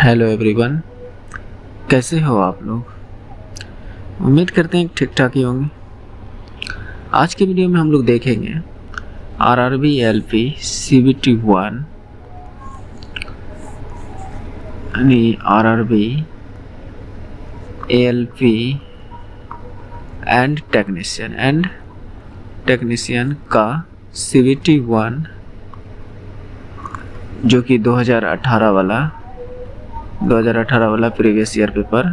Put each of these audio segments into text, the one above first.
Hello everyone, कैसे हो आप लोग। उम्मीद करते हैं ठीक ठाक ही होंगे। आज के वीडियो में हम लोग देखेंगे आरआरबी एलपी सीबीटी 1 यानी आरआरबी एएलपी एंड टेक्नीशियन का सीबीटी 1 जो कि 2018 वाला प्रीवियस ईयर पेपर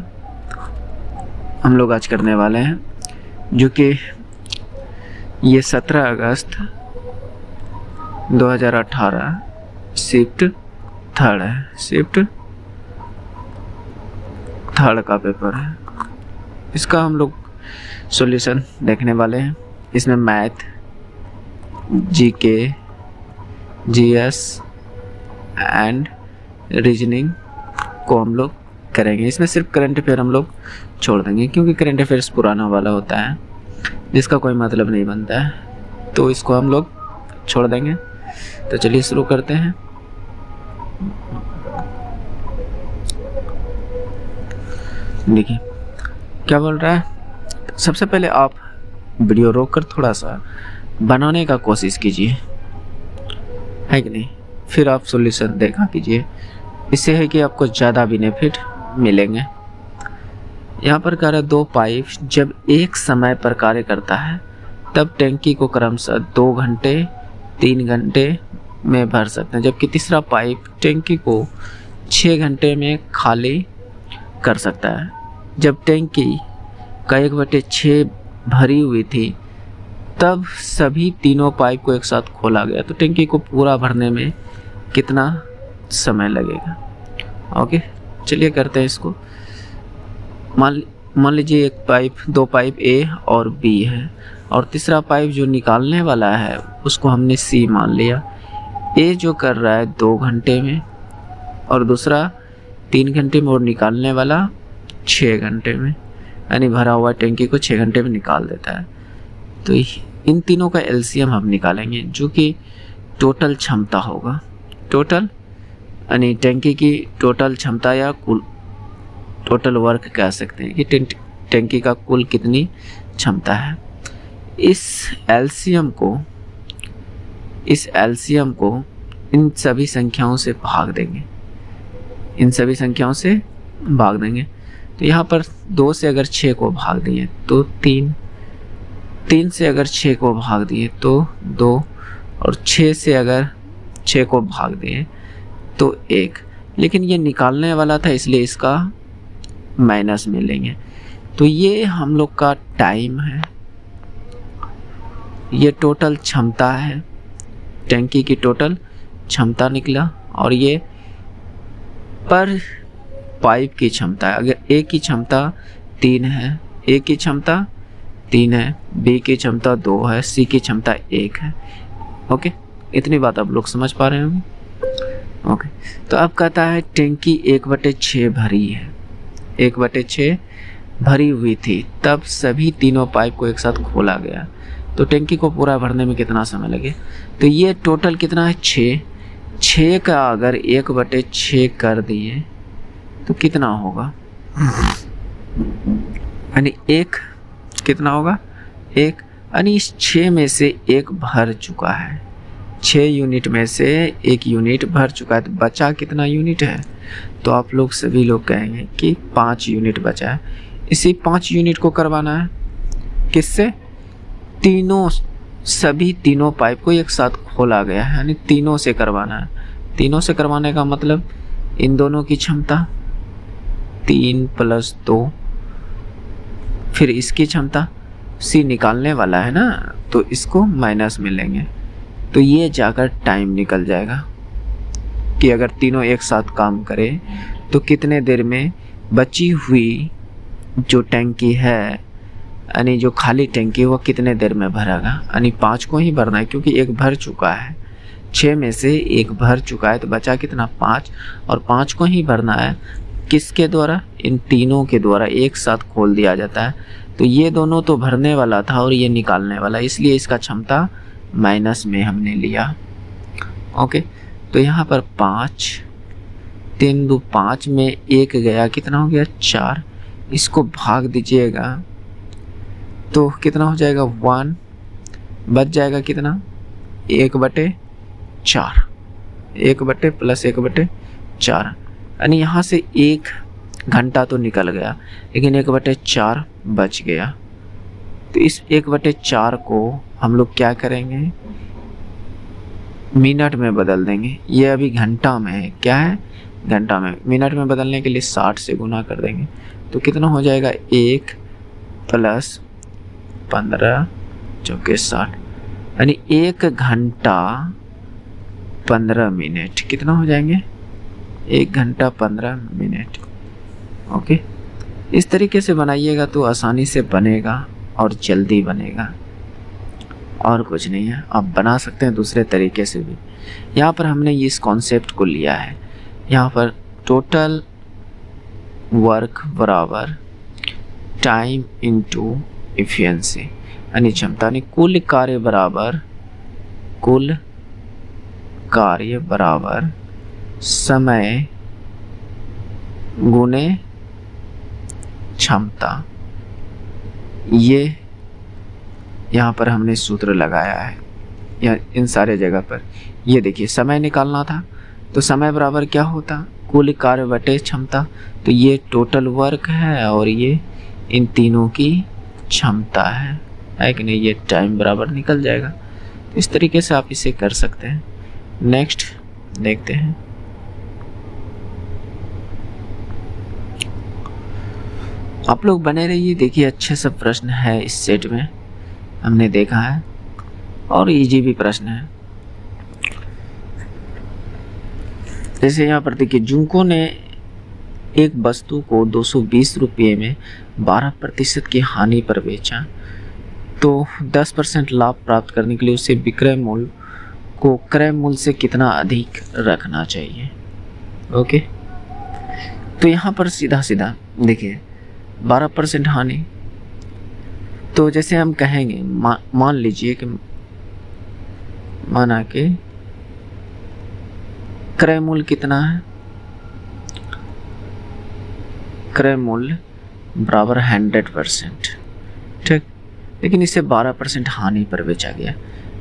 हम लोग आज करने वाले हैं, जो कि ये 17 अगस्त 2018 शिफ्ट थर्ड का पेपर है। इसका हम लोग सॉल्यूशन देखने वाले हैं। इसमें math, GK, GS and reasoning को हम लोग करेंगे। इसमें सिर्फ करंट अफेयर हम लोग छोड़ देंगे, क्योंकि करंट अफेयर्स पुराना वाला होता है जिसका कोई मतलब नहीं बनता है, तो इसको हम लोग छोड़ देंगे। तो चलिए शुरू करते हैं। देखिए क्या बोल रहा है। सबसे पहले आप वीडियो रोककर थोड़ा सा बनाने का कोशिश कीजिए, है कि नहीं। फिर आप सॉल्यूशन देखा कीजिए, इससे है कि आपको ज़्यादा बेनिफिट मिलेंगे। यहाँ पर कह रहा है 2 पाइप जब एक समय पर कार्य करता है तब टैंकी को क्रमशः 2 घंटे 3 घंटे में भर सकते हैं, जबकि तीसरा पाइप टैंकी को 6 घंटे में खाली कर सकता है। जब टैंकी का 1/6 भरी हुई थी तब सभी तीनों पाइप को एक साथ खोला गया, तो टैंकी को पूरा भरने में कितना समय लगेगा। ओके, चलिए करते हैं इसको। मान लीजिए 2 पाइप ए और बी है, और तीसरा पाइप जो निकालने वाला है उसको हमने सी मान लिया। ए जो कर रहा है 2 घंटे में और दूसरा 3 घंटे में, और निकालने वाला 6 घंटे में, यानी भरा हुआ टैंकी को 6 घंटे में निकाल देता है। तो इन तीनों का एलसीएम हम निकालेंगे, जो कि टोटल क्षमता होगा। टोटल यानी टैंकी की टोटल क्षमता या कुल टोटल वर्क कह सकते हैं कि टैंकी का कुल कितनी क्षमता है। इस एलसीएम को इन सभी संख्याओं से भाग देंगे। तो यहाँ पर 2 से अगर 6 को भाग दिए तो 3 से अगर 6 को भाग दिए तो 2, और 6 से अगर 6 को भाग दिए तो 1। लेकिन ये निकालने वाला था, इसलिए इसका माइनस में लेंगे। तो ये हम लोग का टाइम है, ये टोटल क्षमता है, टैंकी की टोटल क्षमता निकला। और ये पर पाइप की क्षमता है। अगर ए की क्षमता 3 है, ए की क्षमता 3 है, बी की क्षमता 2 है, सी की क्षमता 1 है। ओके, इतनी बात आप लोग समझ पा रहे होंगे। ओके, तो अब कहता है टैंकी 1/6 भरी है, 1/6 भरी हुई थी तब सभी तीनों पाइप को एक साथ खोला गया, तो टैंकी को पूरा भरने में कितना समय लगे। तो ये टोटल कितना है 6 का अगर 1/6 कर दिए तो कितना होगा, यानी 1 कितना होगा 1, यानी इस 6 में से 1 भर चुका है। 6 यूनिट में से 1 यूनिट भर चुका है, तो बचा कितना यूनिट है। तो आप लोग सभी लोग कहेंगे कि 5 यूनिट बचा है। इसी 5 यूनिट को करवाना है किससे, सभी तीनों पाइप को एक साथ खोला गया है, यानी तीनों से करवाना है। तीनों से करवाने का मतलब इन दोनों की क्षमता 3 + 2, फिर इसकी क्षमता, सी निकालने वाला है ना, तो इसको माइनस में लेंगे। तो ये जाकर टाइम निकल जाएगा कि अगर तीनों एक साथ काम करें तो कितने देर में बची हुई जो टैंकी है, यानी जो खाली टैंकी वो कितने देर में भरेगा। यानी 5 को ही भरना है, क्योंकि 1 भर चुका है। 6 में से 1 भर चुका है, तो बचा कितना 5, और 5 को ही भरना है। किसके द्वारा, इन तीनों के द्वारा एक साथ खोल दिया जाता है। तो ये दोनों तो भरने वाला था और ये निकालने वाला, इसलिए इसका क्षमता माइनस में हमने लिया। ओके, तो यहाँ पर 5 3 2 5 में 1 गया, कितना हो गया 4। इसको भाग दीजिएगा तो कितना हो जाएगा 1, बच जाएगा कितना 1/4, 1 प्लस 1/4, यानी यहाँ से 1 घंटा तो निकल गया लेकिन 1/4 बच गया। तो इस 1/4 को हम लोग क्या करेंगे, मिनट में बदल देंगे। ये अभी घंटा में है, क्या है घंटा में, मिनट में बदलने के लिए 60 से गुना कर देंगे तो कितना हो जाएगा 1 + 15 चौके 60, यानी 1 घंटा 15 मिनट कितना हो जाएंगे 1 घंटा 15 मिनट। ओके, इस तरीके से बनाइएगा तो आसानी से बनेगा और जल्दी बनेगा, और कुछ नहीं है। आप बना सकते हैं दूसरे तरीके से भी। यहाँ पर हमने इस कॉन्सेप्ट को लिया है, यहाँ पर टोटल वर्क बराबर टाइम इनटू एफिशिएंसी, यानी क्षमता, यानी कुल कार्य बराबर समय गुने क्षमता। ये यहाँ पर हमने सूत्र लगाया है या इन सारे जगह पर। ये देखिए समय निकालना था तो समय बराबर क्या होता, कुल कार्य बटे क्षमता। तो ये टोटल वर्क है और ये इन तीनों की क्षमता है कि नहीं, ये टाइम बराबर निकल जाएगा। तो इस तरीके से आप इसे कर सकते हैं। नेक्स्ट देखते हैं। आप लोग बने रहिए, देखिए अच्छे सब प्रश्न है इस सेट में, हमने देखा है, और इजी भी प्रश्न है। जैसे यहाँ पर देखिए, जुंको ने एक वस्तु को 220 रुपये में 12% की हानि पर बेचा, तो 10% लाभ प्राप्त करने के लिए उसे विक्रय मूल्य को क्रय मूल्य से कितना अधिक रखना चाहिए। ओके, तो यहाँ पर सीधा सीधा देखिए 12% हानि, तो जैसे हम कहेंगे मान लीजिए कि माना कि क्रय मूल्य कितना है, क्रय मूल्य बराबर 100%, ठीक, लेकिन इसे 12% हानि पर बेचा गया।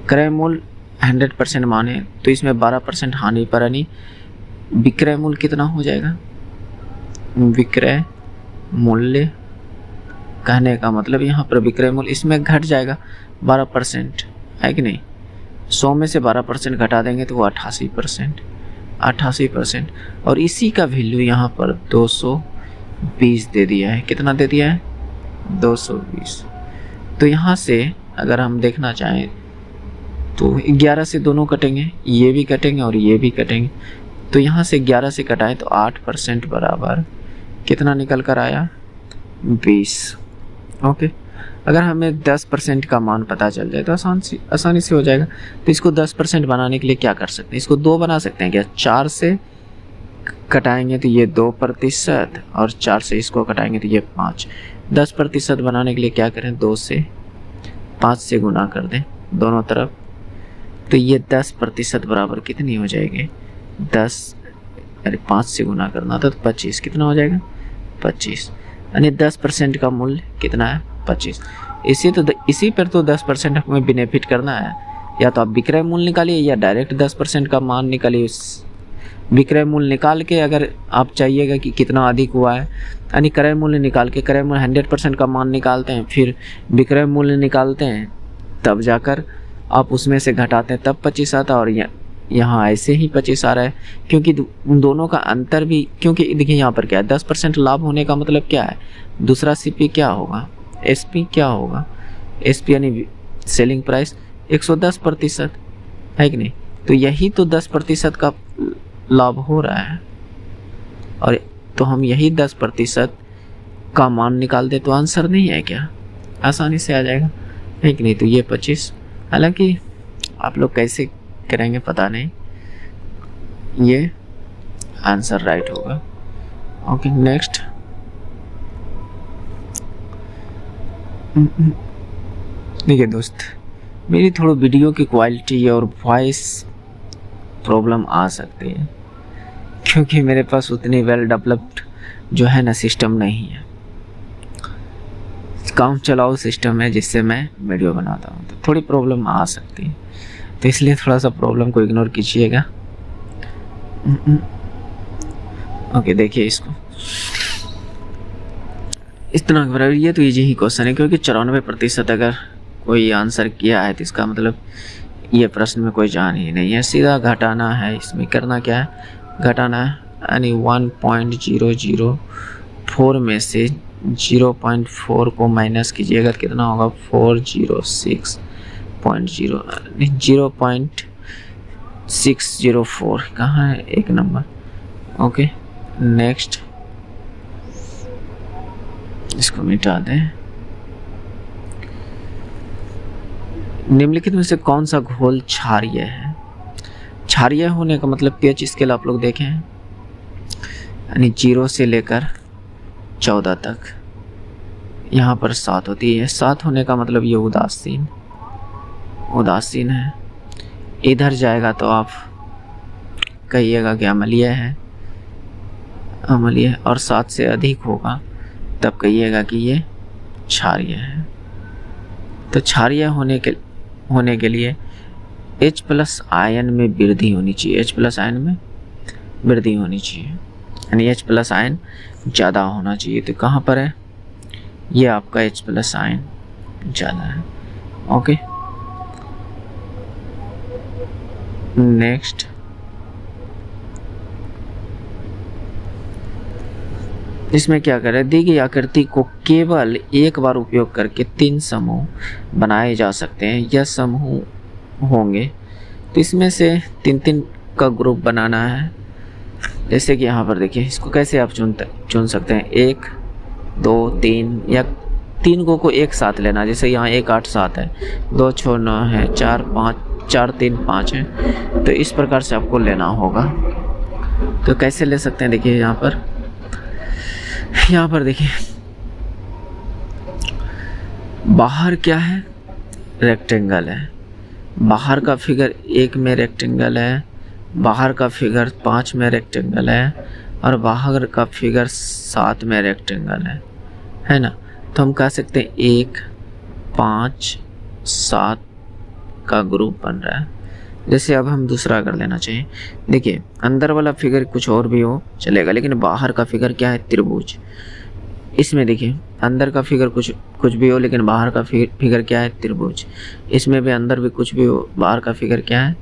क्रय मूल्य 100% माने तो इसमें 12% हानि पर, यानी विक्रय मूल्य कितना हो जाएगा, विक्रय मूल्य कहने का मतलब यहाँ पर विक्रय मूल्य इसमें घट जाएगा 12%, है कि नहीं। 100 में से 12% घटा देंगे तो वो 88%, और इसी का वैल्यू यहाँ पर 220 दे दिया है। कितना दे दिया है 220। तो यहाँ से अगर हम देखना चाहें तो 11 से दोनों कटेंगे, ये भी कटेंगे और ये भी कटेंगे। तो यहाँ से 11 से कटाएं तो 8% बराबर कितना निकल कर आया 20। ओके, अगर हमें 10% का मान पता चल जाए तो आसानी से हो जाएगा। तो इसको 10% बनाने के लिए क्या कर सकते हैं, इसको 2 बना सकते हैं क्या, 4 से कटाएंगे तो ये 2% और 4 से इसको कटाएंगे तो ये 5। 10% बनाने के लिए क्या करें, 2 से 5 से गुना कर दें दोनों तरफ, तो ये 10% बराबर कितनी हो जाएगी 5 से गुना करना था तो 25, कितना हो जाएगा 25, यानी 10% का मूल्य कितना है 25। इसी पर तो 10% हमें बेनिफिट करना है, या तो आप विक्रय मूल्य निकालिए या डायरेक्ट 10% का मान निकालिए। विक्रय मूल्य निकाल के अगर आप चाहिएगा कि कितना अधिक हुआ है, यानी क्रय मूल्य निकाल के, क्रय मूल्य 100% का मान निकालते हैं, फिर विक्रय मूल्य निकालते हैं, तब जाकर आप उसमें से घटाते हैं, तब 25 आता। और यहाँ ऐसे ही 25 आ रहा है क्योंकि उन दोनों का अंतर भी, क्योंकि देखिए यहाँ पर क्या है 10% लाभ होने का मतलब क्या है, दूसरा सीपी क्या होगा, एसपी क्या होगा, एसपी यानी सेलिंग प्राइस 110%, है कि नहीं। तो यही तो 10% का लाभ हो रहा है, और तो हम यही 10% का मान निकाल दे तो आंसर नहीं है क्या, आसानी से आ जाएगा, है कि नहीं। तो ये 25, हालांकि आप लोग कैसे करेंगे पता नहीं, ये आंसर राइट होगा। Okay, next. देखिए दोस्त, मेरी थोड़ा वीडियो की क्वालिटी और वॉइस प्रॉब्लम आ सकती है, क्योंकि मेरे पास उतनी वेल डेवलप्ड जो है ना सिस्टम नहीं है, काम चलाओ सिस्टम है जिससे मैं वीडियो बनाता हूँ, तो थोड़ी प्रॉब्लम आ सकती है, तो इसलिए थोड़ा सा प्रॉब्लम को इग्नोर कीजिएगा। ओके, देखिए इसको इतना बराबर, ये तो इजी ही क्वेश्चन है, क्योंकि 94% अगर कोई आंसर किया है तो इसका मतलब ये प्रश्न में कोई जान ही नहीं है। सीधा घटाना है, इसमें करना क्या है, घटाना है, यानी 1.004 में से 0.4 को माइनस कीजिएगा, कितना होगा 0.604, कहाँ है एक नंबर। ओके नेक्स्ट, इसको मिटा दें। निम्नलिखित में से कौन सा घोल क्षारीय है? क्षारीय होने का मतलब पीएच स्केल आप लोग देखें, यानी 0 से लेकर 14 तक, यहाँ पर 7 होती है। 7 होने का मतलब ये उदासीन है। इधर जाएगा तो आप कहिएगा कि अम्लीय है, और 7 से अधिक होगा तब कहिएगा कि ये क्षारीय है। तो क्षारीय होने के लिए H+ आयन में वृद्धि होनी चाहिए, H+ आयन में वृद्धि होनी चाहिए, यानी H+ आयन ज़्यादा होना चाहिए। तो कहाँ पर है, ये आपका H+ आयन ज़्यादा है। ओके नेक्स्ट, इसमें क्या करें, दी गई आकृति को केवल एक बार उपयोग करके 3 समूह बनाए जा सकते हैं। यह समूह होंगे, तो इसमें से 3-3 का ग्रुप बनाना है। जैसे कि यहाँ पर देखिए, इसको कैसे आप चुन सकते हैं, 1 2 3, या 3 को एक साथ लेना। जैसे यहाँ 1 8 7 है, 2 6 9 है, 4 5 4 3 5 है, तो इस प्रकार से आपको लेना होगा। तो कैसे ले सकते हैं, देखिए यहाँ पर देखिए, बाहर क्या है, रेक्टेंगल है, बाहर का फिगर 1 में रेक्टेंगल है, बाहर का फिगर 5 में रेक्टेंगल है, और बाहर का फिगर 7 में रेक्टेंगल है ना। तो हम कह सकते हैं 1 5 7 का ग्रुप बन रहा है। जैसे अब हम दूसरा कर लेना चाहिए, देखिए अंदर वाला फिगर कुछ और भी हो चलेगा, लेकिन बाहर का फिगर क्या है, त्रिभुज। इसमें देखिए अंदर का फिगर कुछ भी हो, लेकिन बाहर का फिगर क्या है, त्रिभुज। इसमें भी अंदर भी कुछ भी हो, बाहर का फिगर क्या है,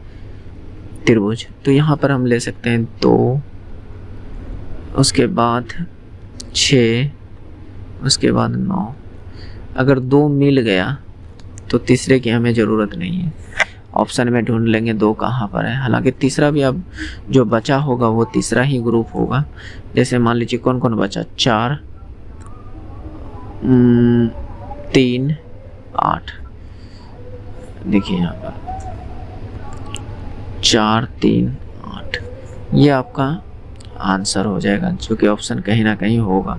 त्रिभुज। तो यहाँ पर हम ले सकते हैं 2, उसके बाद 6, उसके बाद 9। अगर 2 मिल गया तो तीसरे की हमें ज़रूरत नहीं है, ऑप्शन में ढूंढ लेंगे 2 कहाँ पर है। हालांकि तीसरा भी अब जो बचा होगा वो तीसरा ही ग्रुप होगा। जैसे मान लीजिए कौन कौन बचा, 4 3 8, देखिए यहाँ पर 4 3 8, ये आपका आंसर हो जाएगा, जो कि ऑप्शन कहीं ना कहीं होगा,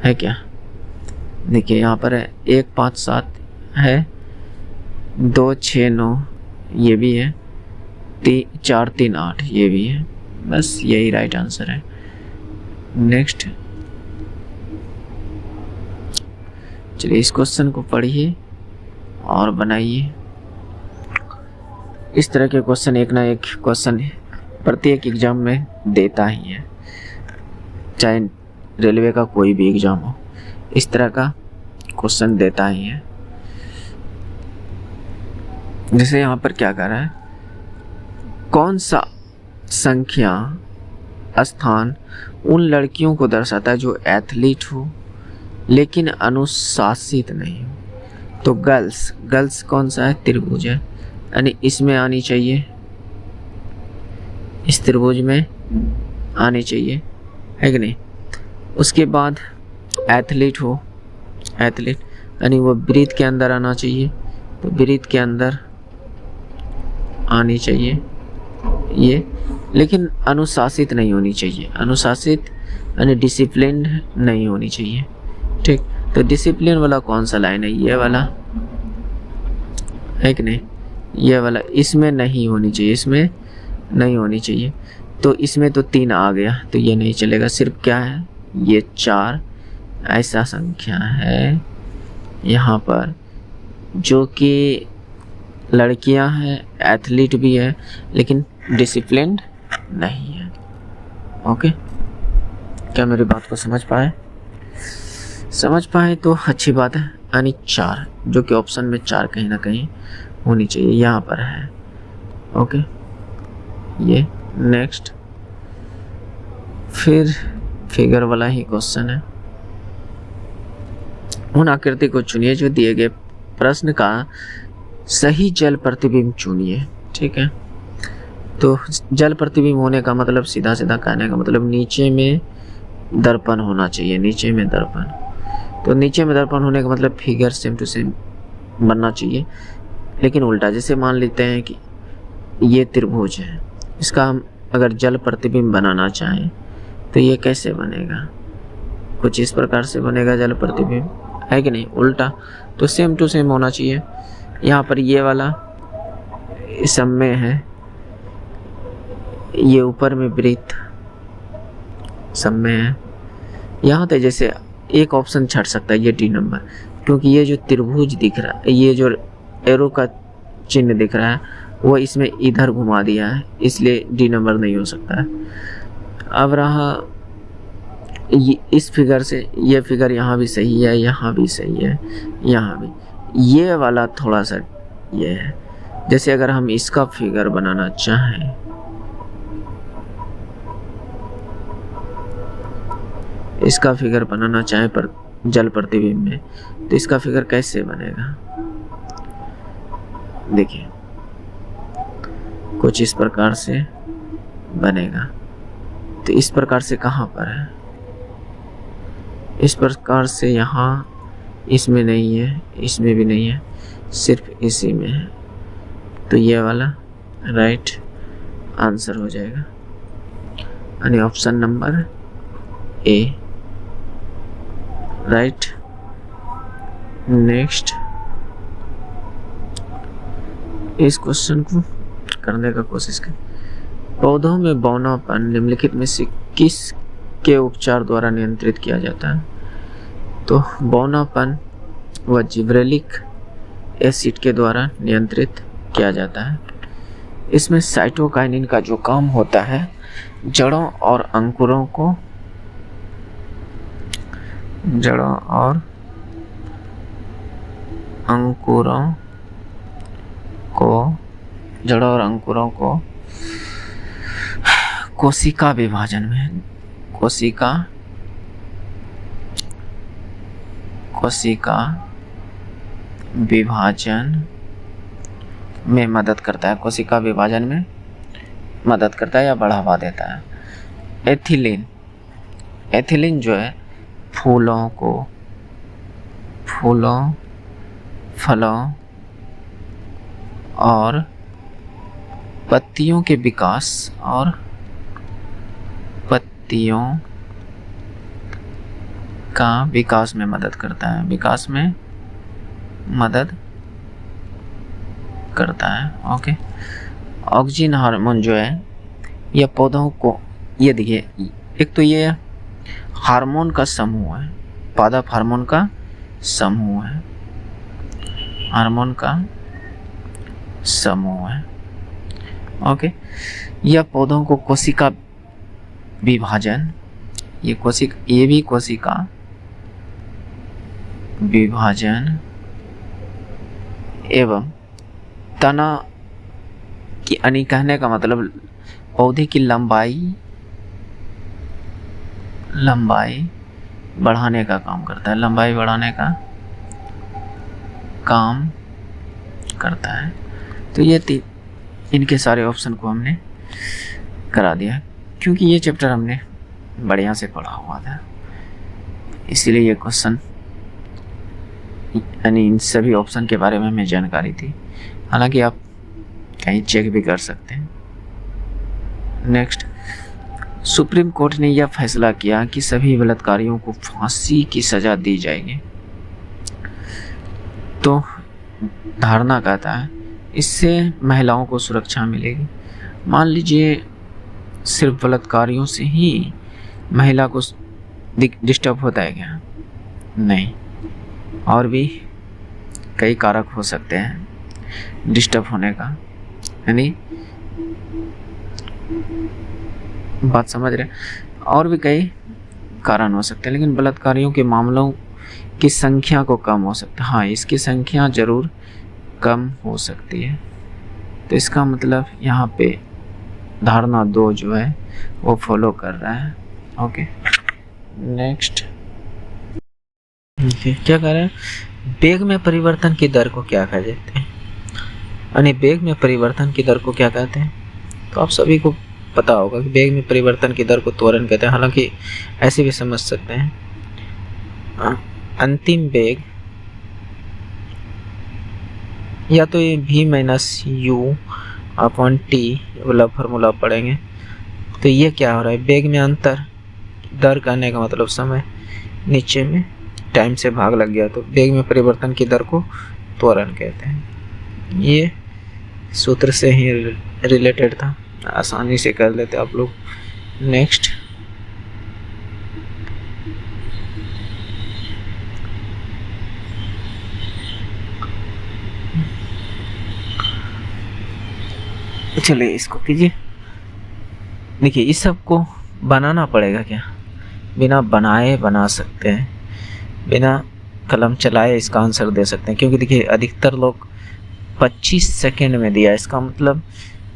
है क्या। देखिए यहाँ पर है 1 5 7 है, 2 6 9 ये भी है, 4 3 8 ये भी है, बस यही राइट आंसर है। नेक्स्ट, चलिए इस क्वेश्चन को पढ़िए और बनाइए। इस तरह के क्वेश्चन एक ना एक क्वेश्चन प्रत्येक एग्जाम में देता ही है, चाहे रेलवे का कोई भी एग्जाम हो, इस तरह का क्वेश्चन देता ही है। जैसे यहाँ पर क्या कर रहा है, कौन सा संख्या स्थान उन लड़कियों को दर्शाता है जो एथलीट हो लेकिन अनुशासित नहीं हो। तो गर्ल्स कौन सा है, त्रिभुज है, यानी इसमें आनी चाहिए, इस त्रिभुज में आनी चाहिए, है कि नहीं। उसके बाद एथलीट हो, एथलीट यानी वो वृत्त के अंदर आना चाहिए, तो वृत्त के अंदर आनी चाहिए ये, लेकिन अनुशासित नहीं होनी चाहिए, अनुशासित यानी डिसिप्लिन्ड नहीं होनी चाहिए, ठीक। तो डिसिप्लिन वाला कौन सा लाइन है, ये वाला है कि नहीं, ये वाला, इसमें नहीं होनी चाहिए, इसमें नहीं होनी चाहिए। तो इसमें तो 3 आ गया, तो ये नहीं चलेगा। सिर्फ क्या है, ये 4 ऐसा संख्या है यहाँ पर जो कि लड़कियां हैं, एथलीट भी है, लेकिन डिसिप्लिन्ड नहीं है। ओके, क्या मेरी बात को समझ पाए? समझ पाए तो अच्छी बात है। यानी 4, जो कि ऑप्शन में 4 कहीं ना कहीं होनी चाहिए, यहाँ पर है। ओके, ये नेक्स्ट फिर फिगर वाला ही क्वेश्चन है। उन आकृति को चुनिए जो दिए गए प्रश्न का सही जल प्रतिबिंब चुनिए। ठीक है, तो जल प्रतिबिंब होने का मतलब, सीधा सीधा कहने का मतलब, नीचे में दर्पण होना चाहिए। नीचे में दर्पण, तो नीचे में दर्पण होने का मतलब फिगर सेम टू सेम बनना चाहिए, लेकिन उल्टा। जैसे मान लेते हैं कि ये त्रिभुज है, इसका हम अगर जल प्रतिबिंब बनाना चाहें तो ये कैसे बनेगा? कुछ इस प्रकार से बनेगा जल प्रतिबिंब, है कि नहीं? उल्टा। तो सेम टू सेम होना चाहिए। यहाँ पर ये वाला सब में है, ये ऊपर में वृत्त सब में है। यहाँ तो जैसे एक ऑप्शन छट सकता है, ये डी नंबर, क्योंकि ये जो त्रिभुज दिख रहा है, ये जो एरो का चिन्ह दिख रहा है, वो इसमें इधर घुमा दिया है, इसलिए डी नंबर नहीं हो सकता है। अब रहा ये इस फिगर से, ये फिगर यहाँ भी सही है, यहाँ भी सही है, यहाँ भी। ये वाला थोड़ा सा ये है। जैसे अगर हम इसका फिगर बनाना चाहें, इसका फिगर बनाना चाहें पर जल प्रतिबिंब में, तो इसका फिगर कैसे बनेगा? देखिए, कुछ इस प्रकार से बनेगा। तो इस प्रकार से कहाँ पर है? इस प्रकार से यहाँ, इसमें नहीं है, इसमें भी नहीं है, सिर्फ इसी में है। तो ये वाला राइट आंसर हो जाएगा, यानी option number A right. Next, इस क्वेश्चन को करने का कोशिश करें। पौधों में बौनापन निम्नलिखित में से किस के उपचार द्वारा नियंत्रित किया जाता है? तो बौनापन व जिब्रेलिक एसिड के द्वारा नियंत्रित किया जाता है। इसमें साइटोकाइनिन का जो काम होता है, जड़ों और अंकुरों को, जड़ों और अंकुरों को कोशिका विभाजन में, कोशिका विभाजन में मदद करता है। कोशिका विभाजन में मदद करता है या बढ़ावा देता है। एथिलीन जो है फूलों, फलों और पत्तियों के विकास और पत्तियों का विकास में मदद करता है, विकास में मदद करता है। ओके, ऑक्सीजन हार्मोन जो है, यह पौधों को, ये देखिए, एक तो ये हार्मोन का समूह है, पादप हार्मोन का समूह है, हार्मोन का समूह है। ओके, यह पौधों को कोशिका विभाजन, ये भी कोशिका विभाजन एवं तना की, यानी कहने का मतलब पौधे की लंबाई बढ़ाने का काम करता है, लंबाई बढ़ाने का काम करता है। तो ये इनके सारे ऑप्शन को हमने करा दिया, क्योंकि ये चैप्टर हमने बढ़िया से पढ़ा हुआ था, इसीलिए ये क्वेश्चन, यानी इन सभी ऑप्शन के बारे में हमें जानकारी थी। हालांकि आप कहीं चेक भी कर सकते हैं। नेक्स्ट, सुप्रीम कोर्ट ने यह फैसला किया कि सभी बलात्कारियों को फांसी की सजा दी जाएगी। तो धारणा कहता है इससे महिलाओं को सुरक्षा मिलेगी। मान लीजिए सिर्फ बलात्कारियों से ही महिला को डिस्टर्ब होता है क्या? नहीं, और भी कई कारक हो सकते हैं डिस्टर्ब होने का, यानी बात समझ रहे? और भी कई कारण हो सकते हैं, लेकिन बलात्कारियों के मामलों की संख्या को कम हो सकता है। हाँ, इसकी संख्या जरूर कम हो सकती है। तो इसका मतलब यहाँ पे धारणा 2 जो है वो फॉलो कर रहा है। ओके, नेक्स्ट क्या कह रहे हैं? वेग में परिवर्तन की दर को क्या कह देते हैं? यानी वेग में परिवर्तन की दर को क्या कहते हैं? तो आप सभी को पता होगा कि वेग में परिवर्तन की दर को त्वरण कहते हैं। हालांकि ऐसे भी समझ सकते हैं, अंतिम वेग या तो ये v minus you upon T वाला फॉर्मूला पढ़ेंगे। तो ये क्या हो रहा है? वेग में अंतर, दर कहने का मतलब समय, नीचे में टाइम से भाग लग गया, तो वेग में परिवर्तन की दर को त्वरण कहते हैं। ये सूत्र से ही रिलेटेड था, आसानी से कर लेते आप लोग। नेक्स्ट, चलिए इसको कीजिए। देखिए, इस सब को बनाना पड़ेगा क्या? बिना बनाए बना सकते हैं, बिना कलम चलाए इसका आंसर दे सकते हैं, क्योंकि देखिए अधिकतर लोग 25 सेकेंड में दिया। इसका मतलब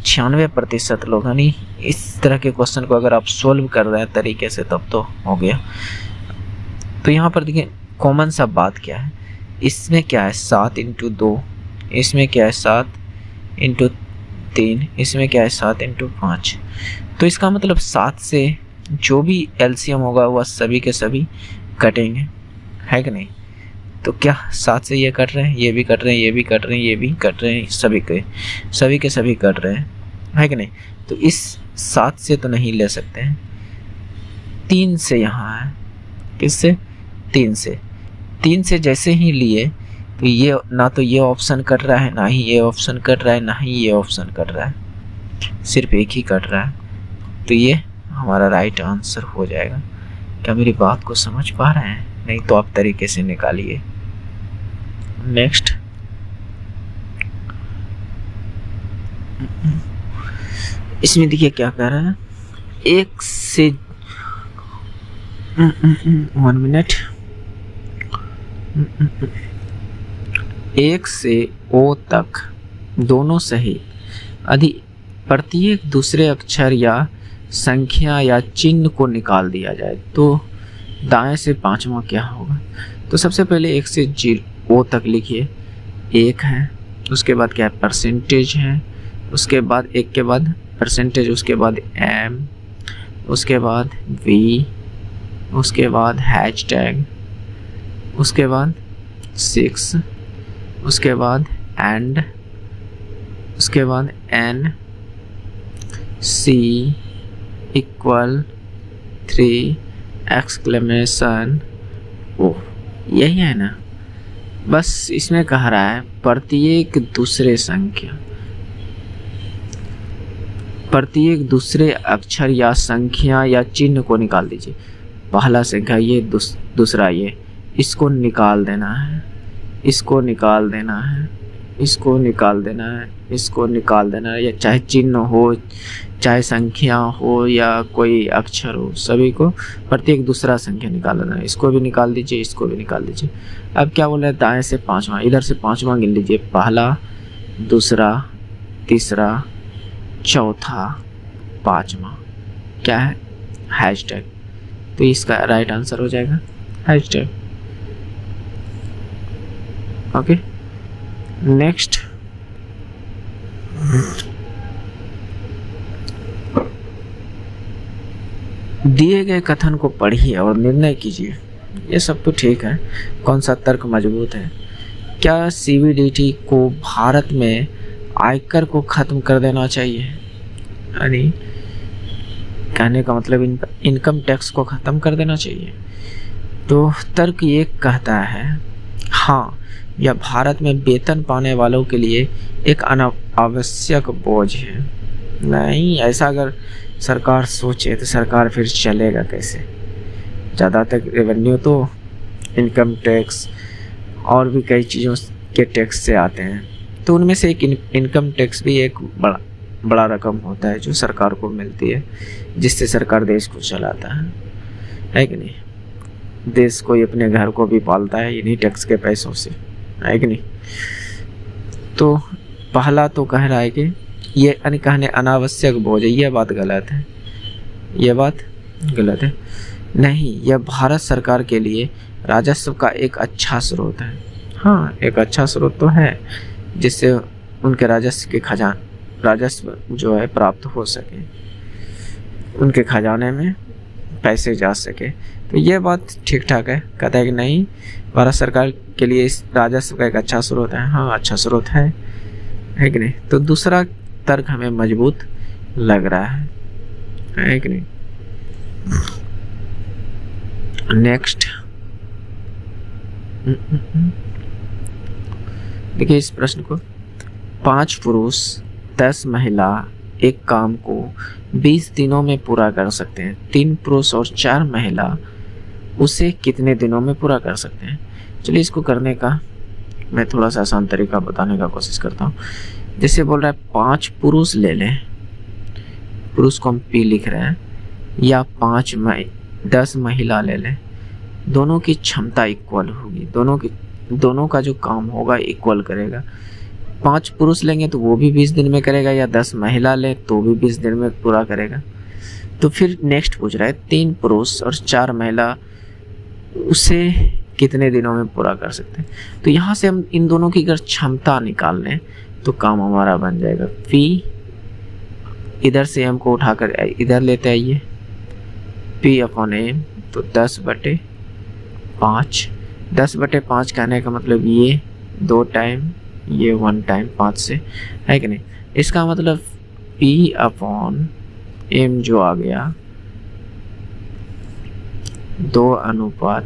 96% लोग, यानी इस तरह के क्वेश्चन को अगर आप सोल्व कर रहे हैं तरीके से तब तो हो गया। तो यहाँ पर देखिए कॉमन सा बात क्या है, इसमें क्या है 7 × 2, इसमें क्या है 7 × 3, इसमें क्या है 7 × 5। तो इसका मतलब 7 से जो भी एलसीएम होगा वह सभी के सभी कटेंगे, है कि नहीं? तो क्या 7 से ये कट रहे हैं, ये भी कट रहे हैं, ये भी कट रहे हैं, ये भी कट रहे हैं, सभी के सभी कट रहे हैं, है कि नहीं? तो इस 7 से तो नहीं ले सकते हैं, 3 से यहाँ है। किससे? 3 से जैसे ही लिए तो ये ना तो ये ऑप्शन कट रहा है, ना ही ये ऑप्शन कट रहा है, ना ही ये ऑप्शन कट रहा है, सिर्फ एक ही कट रहा है। तो ये हमारा राइट आंसर हो जाएगा। क्या मेरी बात को समझ पा रहे हैं? नहीं तो आप तरीके से निकालिए। नेक्स्ट, इसमें देखिए क्या कह रहा है, 1 से 1 मिनट, 1 से O तक दोनों सही प्रत्येक दूसरे अक्षर या संख्या या चिन्ह को निकाल दिया जाए तो दाएं से 5वां क्या होगा? तो सबसे पहले 1 से O तक लिखिए, 1 है, उसके बाद क्या है परसेंटेज है, उसके बाद 1 के बाद परसेंटेज, उसके बाद M, उसके बाद V, उसके बाद हैशटैग, उसके बाद 6, उसके बाद एंड, उसके बाद N, C इक्वल 3 एक्सक्लेमेशन। ओ, यही है ना? बस इसमें कह रहा है प्रत्येक दूसरे अक्षर या संख्या या चिन्ह को निकाल दीजिए। पहला संख्या ये, दूसरा ये, इसको निकाल देना है, इसको निकाल देना है, इसको निकाल देना है, इसको निकाल देना है, या चाहे चिन्ह हो, चाहे संख्या हो, या कोई अक्षर हो, सभी को प्रत्येक दूसरा संख्या निकाल देना है। इसको भी निकाल दीजिए, इसको भी निकाल दीजिए। अब क्या बोल रहे हैं? दाएं से 5वां, इधर से 5वां गिन लीजिए, पहला, दूसरा, तीसरा, चौथा, 5वां। क्या है? हैशटैग। तो इसका राइट आंसर हो जाएगा हैशटैग। ओके, नेक्स्ट, दिए गए कथन को पढ़िए और निर्णय कीजिए। ये सब तो ठीक है, कौन सा तर्क मजबूत है? क्या सीबीडीटी को भारत में आयकर को खत्म कर देना चाहिए? यानी कहने का मतलब इनकम टैक्स को खत्म कर देना चाहिए। तो तर्क ये कहता है हाँ, यह भारत में वेतन पाने वालों के लिए एक अनावश्यक बोझ है। नहीं, ऐसा अगर सरकार सोचे तो सरकार फिर चलेगा कैसे। ज़्यादातर रेवेन्यू तो इनकम टैक्स और भी कई चीज़ों के टैक्स से आते हैं, तो उनमें से एक इनकम टैक्स भी एक बड़ा रकम होता है जो सरकार को मिलती है, जिससे सरकार देश को चलाता है कि नहीं। देश कोई अपने घर को भी पालता है इन्हीं टैक्स के पैसों से, है कि नहीं। तो पहला तो कह रहा है कि ये कहने अनावश्यक बोझ है, यह बात गलत है, यह बात गलत है। नहीं, यह भारत सरकार के लिए राजस्व का एक अच्छा स्रोत है। हाँ, एक अच्छा स्रोत तो है जिससे उनके राजस्व जो है प्राप्त हो सके, उनके खजाने में पैसे जा सके। तो ये बात ठीक ठाक है। कहता है कि नहीं, भारत सरकार के लिए इस राजस्व का एक अच्छा स्रोत है। हाँ, अच्छा स्रोत है कि नहीं। तो दूसरा तर्क हमें मजबूत लग रहा है कि नहीं। नेक्स्ट देखिए इस प्रश्न को, 5 पुरुष 10 महिला एक काम को 20 दिनों में पूरा कर सकते हैं। 3 पुरुष और 4 महिला उसे कितने दिनों में पूरा कर सकते हैं। चलिए इसको करने का मैं थोड़ा सा आसान तरीका बताने का कोशिश करता हूँ। जैसे बोल रहा है 5 पुरुष ले लें, पुरुष को हम P लिख रहे हैं, या 10 महिला ले लें। दोनों की क्षमता इक्वल होगी, दोनों का जो काम होगा इक्वल करेगा। 5 पुरुष लेंगे तो वो भी 20 दिन में करेगा, या 10 महिला ले तो भी 20 दिन में पूरा करेगा। तो फिर नेक्स्ट पूछ रहा है 3 पुरुष और 4 महिला उसे कितने दिनों में पूरा कर सकते हैं। तो यहाँ से हम इन दोनों की अगर क्षमता निकाल लें तो काम हमारा बन जाएगा। P इधर से M को उठाकर इधर लेते आइए, P/M, तो 10/5। 10/5 कहने का मतलब ये 2 टाइम, ये 1 टाइम 5 से, है कि नहीं। इसका मतलब P/M जो आ गया 2:1,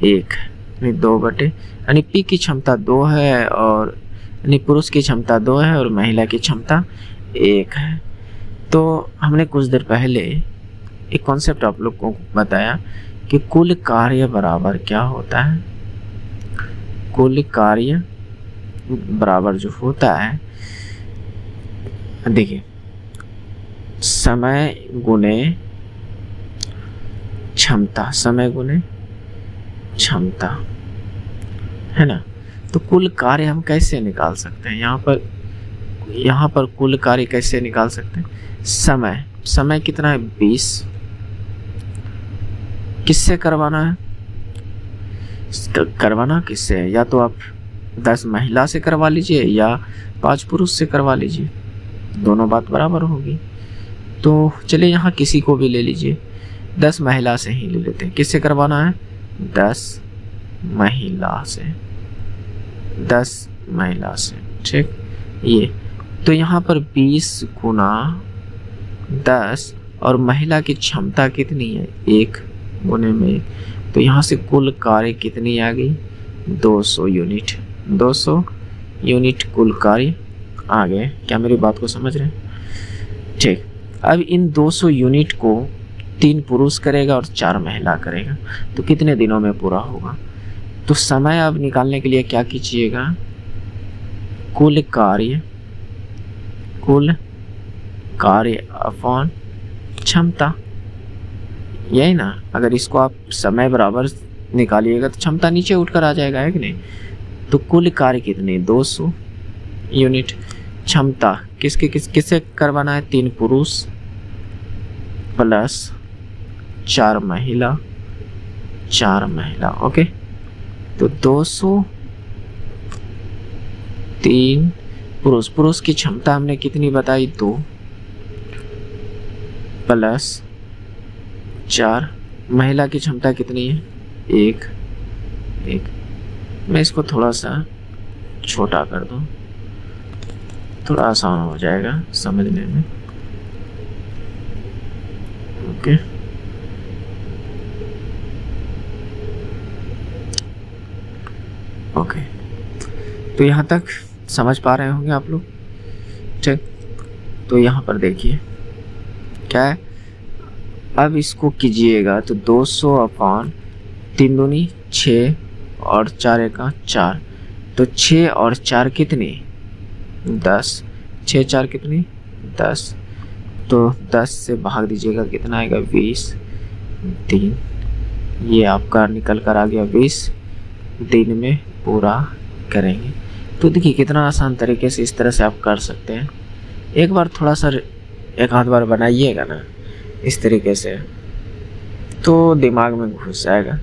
यानी 2 यानी P की क्षमता 2 है, और यानी पुरुष की क्षमता 2 है और महिला की क्षमता 1 है। तो हमने कुछ देर पहले एक कॉन्सेप्ट आप लोग को बताया कि कुल कार्य बराबर क्या होता है। कुल कार्य बराबर जो होता है, देखिए, समय गुणे क्षमता, समय गुणे क्षमता, है ना। तो कुल कार्य हम कैसे निकाल सकते हैं। यहाँ पर कुल कार्य कैसे निकाल सकते हैं। समय कितना है 20। किससे करवाना है, करवाना किससे है, या तो आप 10 महिला से करवा लीजिए या 5 पुरुष से करवा लीजिए, दोनों बात बराबर होगी। तो चलिए यहाँ किसी को भी ले लीजिए, 10 महिला से ही ले लेते हैं। किससे करवाना है, 10 महिला से, 10 महिला से, ठीक। ये तो यहाँ पर 20 गुना 10, और महिला की क्षमता कितनी है 1 गुने में, तो यहाँ से कुल कार्य कितनी आ गई 200 यूनिट। 200 यूनिट कुल कार्य आ गए। क्या मेरी बात को समझ रहे हैं, ठीक। अब इन 200 यूनिट को 3 पुरुष करेगा और 4 महिला करेगा, तो कितने दिनों में पूरा होगा। तो समय अब निकालने के लिए क्या कीजिएगा, कुल कार्य अपॉन क्षमता, यही ना। अगर इसको आप समय बराबर निकालिएगा तो क्षमता नीचे उठकर आ जाएगा, है कि नहीं। तो कुल कार्य कितने 200 यूनिट, क्षमता किससे करवाना है 3 पुरुष प्लस 4 महिला, ओके। तो 200 3 पुरुष की क्षमता हमने कितनी बताई 2 प्लस 4, महिला की क्षमता कितनी है 1। मैं इसको थोड़ा सा छोटा कर दूं, थोड़ा आसान हो जाएगा समझने में, ओके। तो यहाँ तक समझ पा रहे होंगे आप लोग, ठीक। तो यहाँ पर देखिए क्या है, अब इसको कीजिएगा तो 200 अपान 3 दूनी 6 और 4 एका 4, तो 6 और 4 कितनी 10, 6 4 कितनी 10, तो 10 से भाग दीजिएगा कितना आएगा 20, 3, ये आपका निकल कर आ गया 20 दिन में पूरा करेंगे। तो देखिए कितना आसान तरीके से इस तरह से आप कर सकते हैं। एक बार थोड़ा सा एक आध बार बनाइएगा ना इस तरीके से तो दिमाग में घुस जाएगा।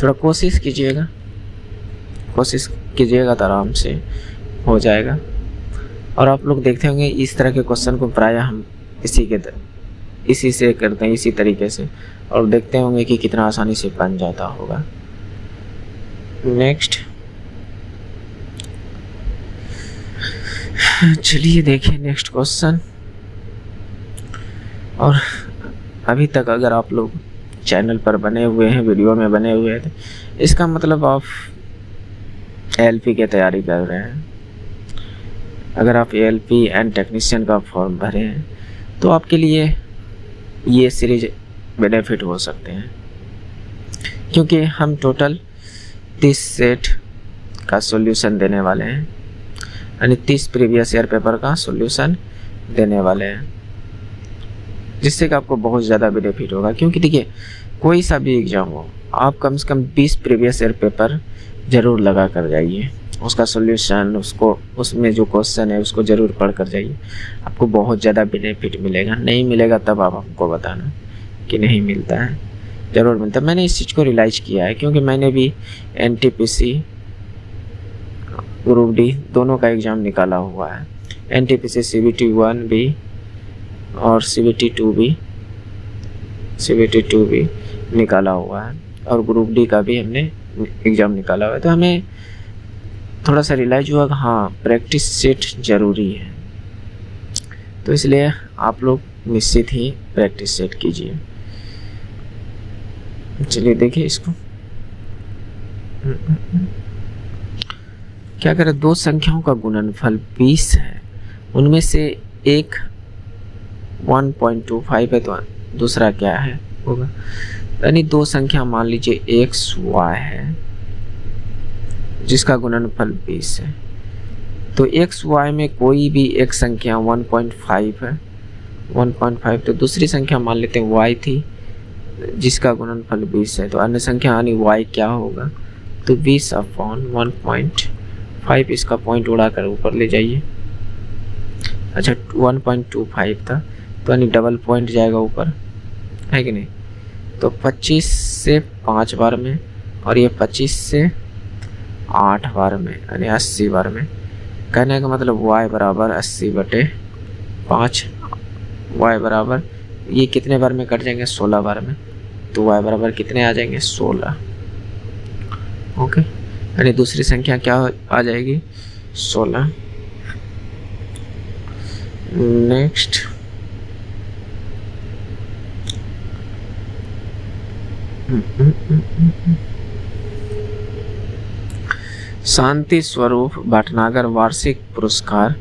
थोड़ा कोशिश कीजिएगा तो आराम से हो जाएगा। और आप लोग देखते होंगे इस तरह के क्वेश्चन को प्रायः हम इसी से करते हैं, इसी तरीके से, और देखते होंगे कि कितना आसानी से बन जाता होगा। नेक्स्ट चलिए देखिए नेक्स्ट क्वेश्चन। और अभी तक अगर आप लोग चैनल पर बने हुए हैं, वीडियो में बने हुए हैं, इसका मतलब आप एएलपी की तैयारी कर रहे हैं। अगर आप एएलपी एंड टेक्नीशियन का फॉर्म भरे हैं तो आपके लिए ये सीरीज बेनिफिट हो सकते हैं, क्योंकि हम टोटल 30 सेट का सॉल्यूशन देने वाले हैं, यानी 30 प्रीवियस ईयर पेपर का सॉल्यूशन देने वाले हैं, जिससे कि आपको बहुत ज़्यादा बेनिफिट होगा। क्योंकि देखिए कोई सा भी एग्ज़ाम हो, आप कम से कम 20 प्रीवियस ईयर पेपर ज़रूर लगा कर जाइए, उसका सॉल्यूशन, उसमें जो क्वेश्चन है उसको ज़रूर पढ़ कर जाइए, आपको बहुत ज़्यादा बेनिफिट मिलेगा। नहीं मिलेगा तब आप हमको बताना कि नहीं मिलता है, ज़रूर मिलता है। मैंने इस चीज़ को रियलाइज़ किया है, क्योंकि मैंने भी एनटीपीसी ग्रुप डी दोनों का एग्ज़ाम निकाला हुआ है। एनटीपीसी CBT 1 भी और CBT 2 भी निकाला हुआ है, और ग्रुप डी का भी हमने एग्ज़ाम निकाला हुआ है। तो हमें थोड़ा सा रियलाइज हुआ कि हाँ प्रैक्टिस सेट ज़रूरी है, तो इसलिए आप लोग निश्चित ही प्रैक्टिस सेट कीजिए। चलिए देखिए इसको क्या करें। दो संख्याओं का गुणनफल 20 है, उनमें से एक 1.25 है, तो दूसरा क्या है होगा। यानी दो संख्या मान लीजिए x y है जिसका गुणनफल 20 है, तो x y में कोई भी एक संख्या 1.5 है, 1.5, तो दूसरी संख्या मान लेते हैं y थी जिसका गुणनफल 20 है, तो अन्य संख्या यानी y क्या होगा, तो 20 अपॉन 1.5, इसका पॉइंट उड़ाकर ऊपर ले जाइए। अच्छा 1.25 था, तो यानी डबल पॉइंट जाएगा ऊपर, है कि नहीं। तो 25 से 5 बार में, और ये 25 से 8 बार में, यानी 80 बार में। कहने का मतलब y बराबर 80/5, y बराबर ये कितने बार में कट जाएंगे, 16 बार में, तो y बराबर कितने आ जाएंगे, 16। ओके, यानी दूसरी संख्या क्या आ जाएगी, 16। नेक्स्ट शांति स्वरूप भटनागर वार्षिक पुरस्कार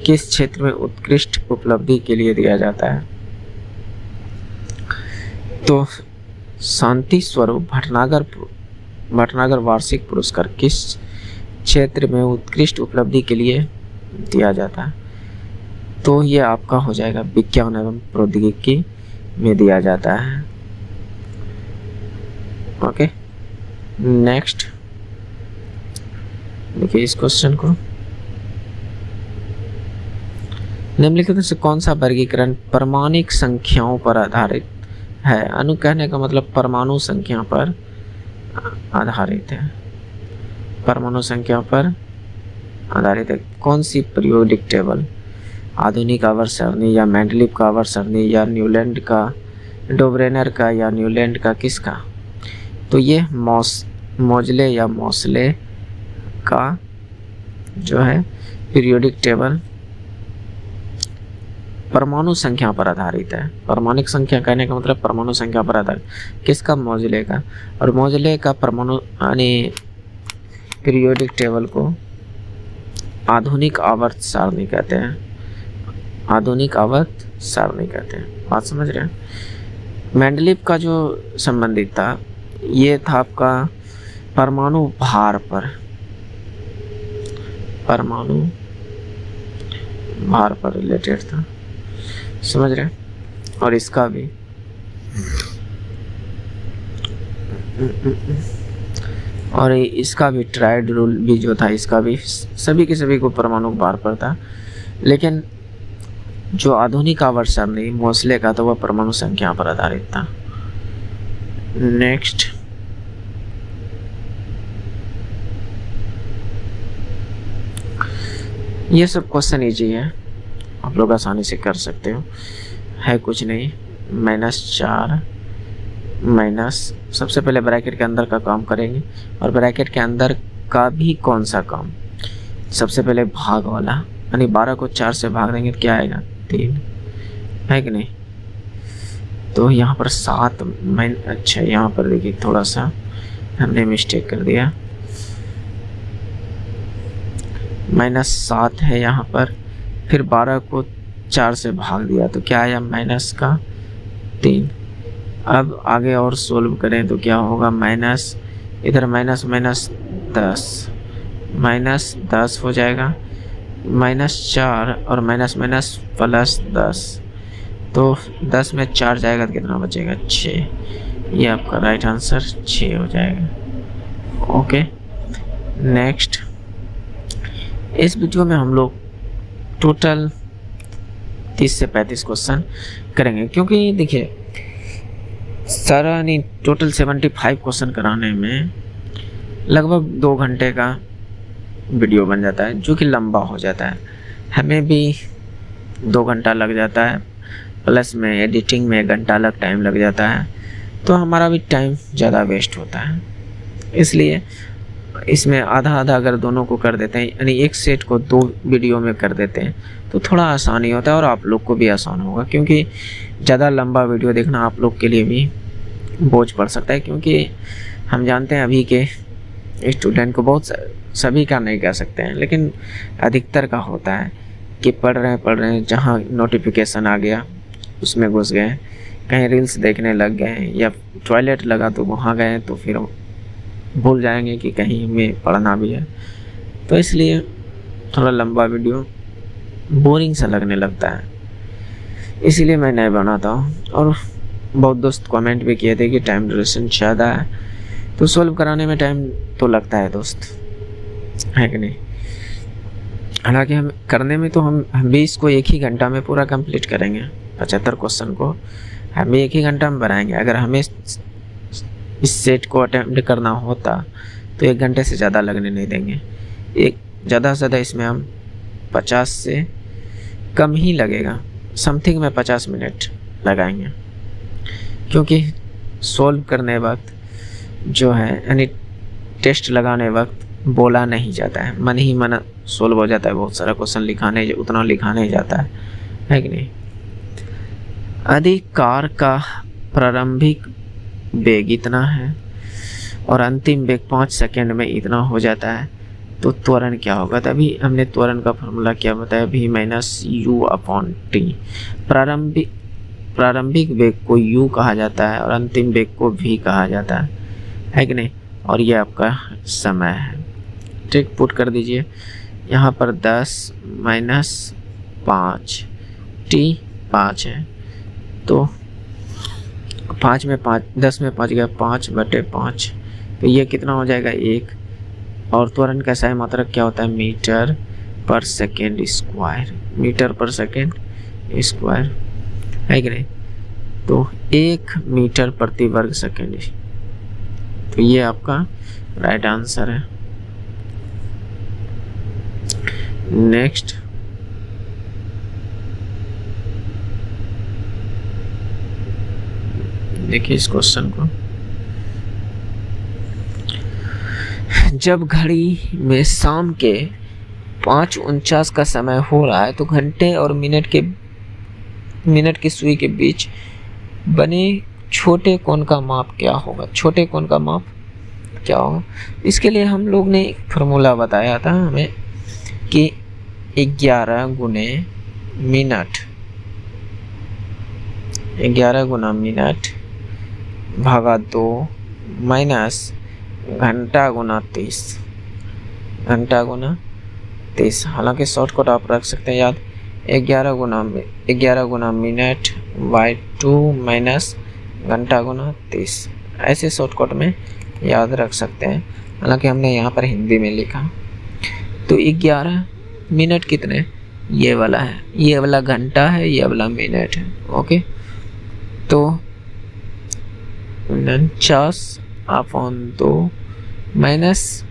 किस क्षेत्र में उत्कृष्ट उपलब्धि के लिए दिया जाता है। तो शांति स्वरूप भटनागर वार्षिक पुरस्कार किस क्षेत्र में उत्कृष्ट उपलब्धि के लिए दिया जाता है, तो ये आपका हो जाएगा विज्ञान एवं प्रौद्योगिकी में दिया जाता है। ओके, नेक्स्ट देखिए इस क्वेश्चन को। निम्नलिखित में से कौन सा वर्गीकरण परमाणिक संख्याओं पर आधारित है। अणु कहने का मतलब परमाणु संख्या पर आधारित है, परमाणु संख्या पर आधारित है। कौन सी पीरियोडिक टेबल, आधुनिक आवर्त सारणी या मेंडलीव का आवर्त सारणी या न्यूलैंड का, डोब्रेनर का या न्यूलैंड का, किसका। तो ये मोजले या मोसले का जो है पीरियोडिक टेबल परमाणु संख्या पर आधारित है। परमाणिक संख्या कहने का मतलब परमाणु संख्या पर आधारित, किसका, मोजले का। और मोजले का परमाणु यानी पीरियोडिक टेबल को आधुनिक आवर्त सारणी कहते हैं, आधुनिक आवर्त सारणी कहते हैं। बात समझ रहे हैं? मेंडलीव का जो संबंधित था ये था आपका परमाणु भार पर, परमाणु भार पर रिलेटेड था, समझ रहे हैं? और इसका भी और इसका भी ट्राइड रूल भी जो था, इसका भी सभी के सभी को परमाणु भार पर था। लेकिन जो आधुनिक आवर्त सारणी मोसले का था वह परमाणु संख्या पर आधारित था। नेक्स्ट, ये सब क्वेश्चन इजी है, आप लोग आसानी से कर सकते हो, है कुछ नहीं। -4 माइनस, सबसे पहले ब्रैकेट के अंदर का काम करेंगे और ब्रैकेट के अंदर का भी कौन सा काम, सबसे पहले भाग वाला, यानी 12 को 4 से भाग देंगे तो क्या आएगा 3, है कि नहीं? तो यहाँ पर 7 अच्छा यहाँ पर देखिए थोड़ा सा हमने मिस्टेक कर दिया, -7 है यहाँ पर, फिर 12 को 4 से भाग दिया तो क्या आया -3। अब आगे और सोल्व करें तो क्या होगा, माइनस इधर माइनस -10 हो जाएगा, -4 और माइनस +10, तो 10 में 4 जाएगा तो कितना बचेगा 6। ये आपका राइट आंसर 6 हो जाएगा। ओके, नेक्स्ट, इस वीडियो में हम लोग टोटल 30 से 35 क्वेश्चन करेंगे, क्योंकि देखिए सारा नहीं टोटल 75 क्वेश्चन कराने में लगभग 2 घंटे का वीडियो बन जाता है, जो कि लंबा हो जाता है। हमें भी 2 घंटा लग जाता है, प्लस में एडिटिंग में 1 घंटा अलग टाइम लग जाता है, तो हमारा भी टाइम ज़्यादा वेस्ट होता है। इसलिए इसमें आधा आधा अगर दोनों को कर देते हैं, यानी एक सेट को 2 वीडियो में कर देते हैं तो थोड़ा आसानी होता है और आप लोग को भी आसान होगा, क्योंकि ज़्यादा लंबा वीडियो देखना आप लोग के लिए भी बोझ पड़ सकता है। क्योंकि हम जानते हैं अभी के स्टूडेंट को, बहुत सभी का नहीं कह सकते हैं, लेकिन अधिकतर का होता है कि पढ़ रहे हैं जहाँ नोटिफिकेशन आ गया उसमें घुस गए, कहीं रील्स देखने लग गए या टॉयलेट लगा तो वहाँ गए, तो फिर भूल जाएंगे कि कहीं हमें पढ़ना भी है। तो इसलिए थोड़ा लंबा वीडियो बोरिंग सा लगने लगता है, इसीलिए मैं नहीं बनाता हूँ। और बहुत दोस्त कमेंट भी किए थे कि टाइम ड्यूरेशन ज़्यादा है, तो सॉल्व कराने में टाइम तो लगता है दोस्त, है कि नहीं? हालांकि हम करने में तो हम भी इसको 1 ही घंटा में पूरा कंप्लीट करेंगे, 75 क्वेश्चन को हम भी 1 ही घंटा में बनाएंगे। अगर हमें इस सेट को अटेम्प्ट करना होता तो 1 घंटे से ज़्यादा लगने नहीं देंगे। एक ज़्यादा से ज़्यादा इसमें हम 50 से कम ही लगेगा, समथिंग में 50 मिनट लगाएंगे, क्योंकि सॉल्व करने वक्त जो है, यानी टेस्ट लगाने वक्त बोला नहीं जाता है, मन ही मन सॉल्व हो जाता है। बहुत सारा क्वेश्चन लिखाने उतना लिखा नहीं जाता है कि नहीं? अधिकार का प्रारंभिक वेग इतना है और अंतिम वेग 5 सेकेंड में इतना हो जाता है, तो त्वरण क्या होगा? तभी हमने त्वरण का फॉर्मूला क्या बताया, v - u/t। प्रारंभिक वेग को u कहा जाता है और अंतिम वेग को v कहा जाता है कि नहीं? और ये आपका समय है, ठीक, पुट कर दीजिए यहाँ पर 10 - 5 t 5 है, तो 5 में 5 10 में 5 गया 5/5, तो ये कितना हो जाएगा 1। और त्वरण का सही मात्रक क्या होता है, मीटर पर सेकेंड स्क्वायर, मीटर पर सेकेंड स्क्वायर, है कि नहीं? तो 1 मीटर प्रति वर्ग सेकेंड, तो ये आपका राइट आंसर है। नेक्स्ट, देखिए इस क्वेश्चन को, जब घड़ी में शाम के 5:49 का समय हो रहा है तो घंटे और मिनट की सुई के बीच बने छोटे कोण का माप क्या होगा? छोटे कोण का माप क्या होगा? इसके लिए हम लोग ने एक फार्मूला बताया था हमें कि 11 × मिनट 11 गुना मिनट भागा 2 माइनस घंटा गुना 30, घंटा गुना 30। हालांकि शॉर्टकट आप रख सकते हैं याद, 11 गुना मिनट बाई 2 माइनस घंटा गुना 30, ऐसे शॉर्टकट में याद रख सकते हैं। हालांकि हमने यहाँ पर हिंदी में लिखा। तो 11 मिनट कितने, ये वाला है, ये वाला घंटा है, ये वाला मिनट है। ओके, तो 49/2 माइनस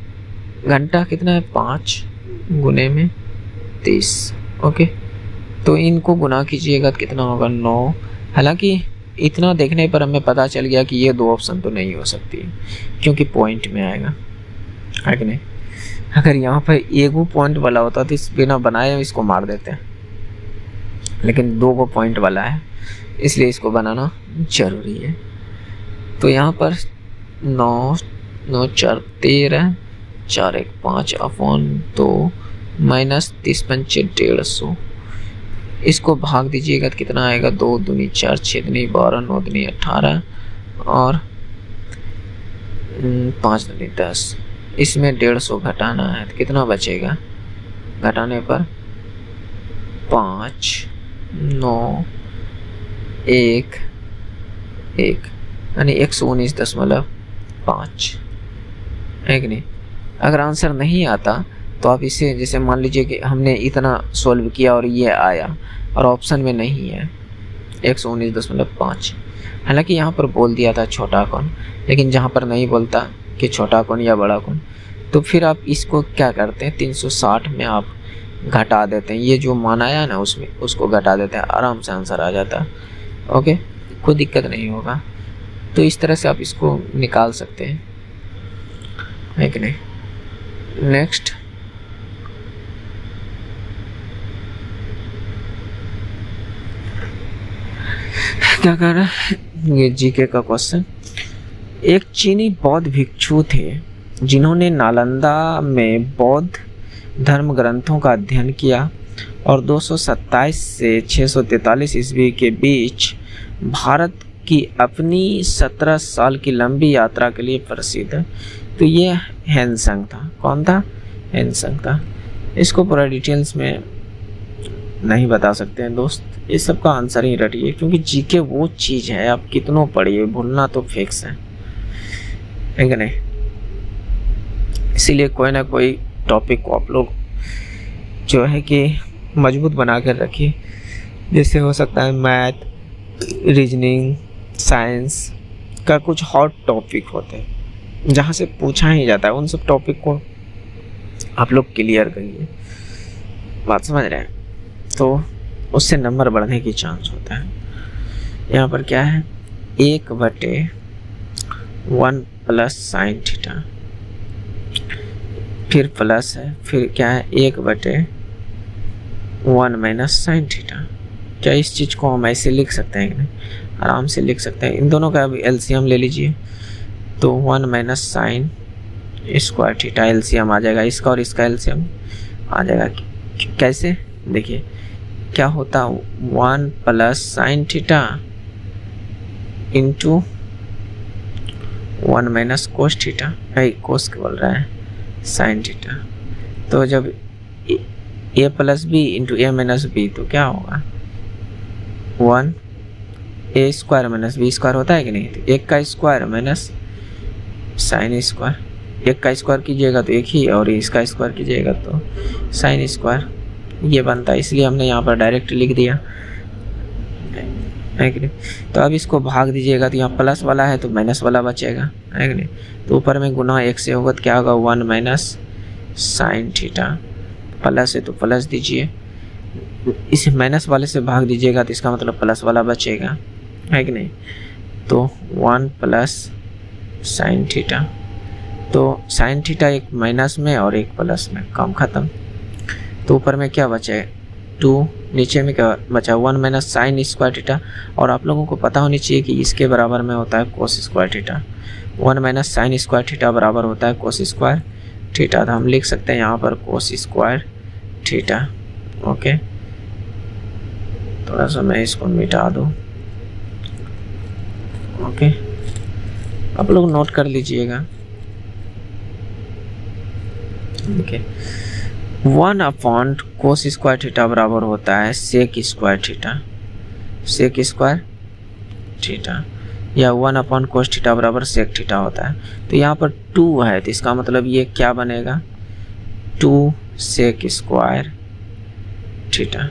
घंटा कितना है 5 गुने में 30। ओके, तो इनको गुना कीजिएगा कितना होगा 9। हालांकि इतना देखने पर हमें पता चल गया कि ये 2 ऑप्शन तो नहीं हो सकती क्योंकि पॉइंट में आएगा, है कि नहीं। अगर यहाँ पर एक वो पॉइंट वाला होता तो इस बिना बनाए इसको मार देते हैं, लेकिन 2 को पॉइंट वाला है इसलिए इसको बनाना जरूरी है। तो यहाँ पर 9 9 4 13 4 1 5/2 माइनस 30 पंचे 150। इसको भाग दीजिएगा तो कितना आएगा, 2 दूनी 4 6 दूनी 12 9 दूनी 18 और 5 दूनी 10। इसमें 150 घटाना है तो कितना बचेगा, घटाने पर 5 9 1 1 यानी 119.5, है कि नहीं। अगर आंसर नहीं आता तो आप इसे, जैसे मान लीजिए कि हमने इतना सॉल्व किया और ये आया और ऑप्शन में नहीं है 119.5। हालांकि यहाँ पर बोल दिया था छोटा कोण, लेकिन जहाँ पर नहीं बोलता कि छोटा कोण या बड़ा कोण, तो फिर आप इसको क्या करते हैं 360 में आप घटा देते हैं, ये जो मान आया ना उसमें उसको घटा देते हैं, आराम से आंसर आ जाता है। ओके, कोई दिक्कत नहीं होगा। तो इस तरह से आप इसको निकाल सकते हैं, है कि नहीं। नेक्स्ट, क्या कर रहा है, ये जीके का क्वेश्चन। एक चीनी बौद्ध भिक्षु थे जिन्होंने नालंदा में बौद्ध धर्म ग्रंथों का अध्ययन किया और 227 से 643 ईस्वी के बीच भारत की अपनी 17 साल की लंबी यात्रा के लिए प्रसिद्ध है। तो ये हैनसंग था। कौन था, हैनसंग था। इसको पूरा डिटेल्स में नहीं बता सकते हैं दोस्त, ये सब का आंसर ही रटिए, क्योंकि जीके वो चीज़ है आप कितनों पढ़िए भूलना तो फिक्स है कि नहीं। इसीलिए कोई ना कोई टॉपिक को आप लोग जो है कि मजबूत बना कर रखिए। जैसे हो सकता है मैथ, रीजनिंग, साइंस का कुछ हॉट टॉपिक होते हैं जहाँ से पूछा ही जाता है, उन सब टॉपिक को आप लोग क्लियर करिए। बात समझ रहे हैं, तो उससे नंबर बढ़ने की चांस होता है। यहाँ पर क्या है 1/1 प्लस साइन थीटा, फिर प्लस है, फिर क्या है 1/1 माइनस साइन थीटा। क्या इस चीज़ को हम ऐसे लिख सकते हैं कि नहीं, आराम से लिख सकते हैं। इन दोनों का अभी एलसीएम ले लीजिए, तो 1 minus sine square theta LCM आ जाएगा, इसका और इसका एलसीएम आ जाएगा। कैसे, देखिए क्या होता 1 plus sine theta into 1 minus cos theta, भाई कोस के बोल रहा है साइन थीटा। तो जब ए प्लस बी इंटू ए माइनस बी तो क्या होगा 1 ए स्क्वायर माइनस बी स्क्वायर होता है कि नहीं। तो 1 का स्क्वायर माइनस साइन स्क्वायर, 1 का स्क्वायर कीजिएगा तो 1 ही, और इसका स्क्वायर कीजिएगा तो साइन स्क्वायर, ये बनता है। इसलिए हमने यहाँ पर डायरेक्ट लिख दिया, है कि नहीं। तो अब इसको भाग दीजिएगा तो यहाँ प्लस वाला है तो माइनस वाला बचेगा, है कि नहीं। तो ऊपर में गुना 1 से होगा तो क्या होगा 1 माइनस साइन थीटा, प्लस है तो प्लस दीजिए, इस माइनस वाले से भाग दीजिएगा तो इसका मतलब प्लस वाला बचेगा, है कि नहीं। तो 1 प्लस साइन थीटा, तो साइन थीटा एक माइनस में और एक प्लस में, काम खत्म। तो ऊपर में क्या बचा 2, नीचे में क्या बचा 1 माइनस साइन स्क्वायर थीटा, और आप लोगों को पता होनी चाहिए कि इसके बराबर में होता है cos square theta. 1 minus sine square theta बराबर होता है कोस स्क्वायर थीटा। तो हम लिख सकते हैं यहाँ पर कोस स्क्वायर थीटा। ओके, थोड़ा सा मैं इसको मिटा दूँ, ओके, आप लोग नोट कर लीजिएगा। ओके, 1 कोस स्क्वायर थीटा बराबर होता है sec square theta, sec square theta, या 1 कोस थीटा बराबर सेक थीटा होता है। तो यहाँ पर 2 है, तो इसका मतलब ये क्या बनेगा, 2 सेक स्क्वायर थीटा।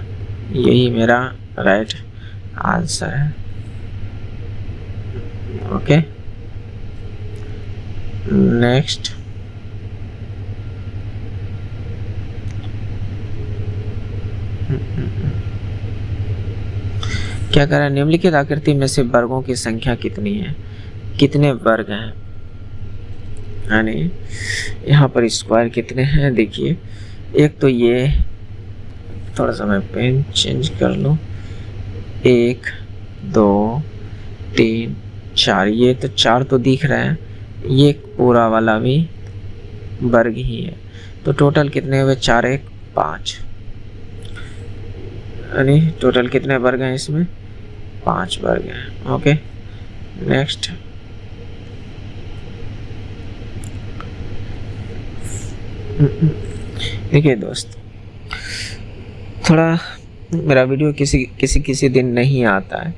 यही मेरा राइट आंसर है। ओके, नेक्स्ट, क्या कह रहा है, निम्नलिखित आकृति में से वर्गों की संख्या कितनी है, कितने वर्ग हैं, यानी यहाँ पर स्क्वायर कितने हैं। देखिए, एक तो ये, थोड़ा सा मैं पेन चेंज कर लूँ, 1 2 3 4, ये तो 4 तो दिख रहा है, ये पूरा वाला भी वर्ग ही है। तो टोटल कितने हुए, 4 1 5, यानी टोटल कितने वर्ग हैं इसमें, 5 वर्ग हैं। ओके, नेक्स्ट, देखिए दोस्त, थोड़ा मेरा वीडियो किसी दिन नहीं आता है।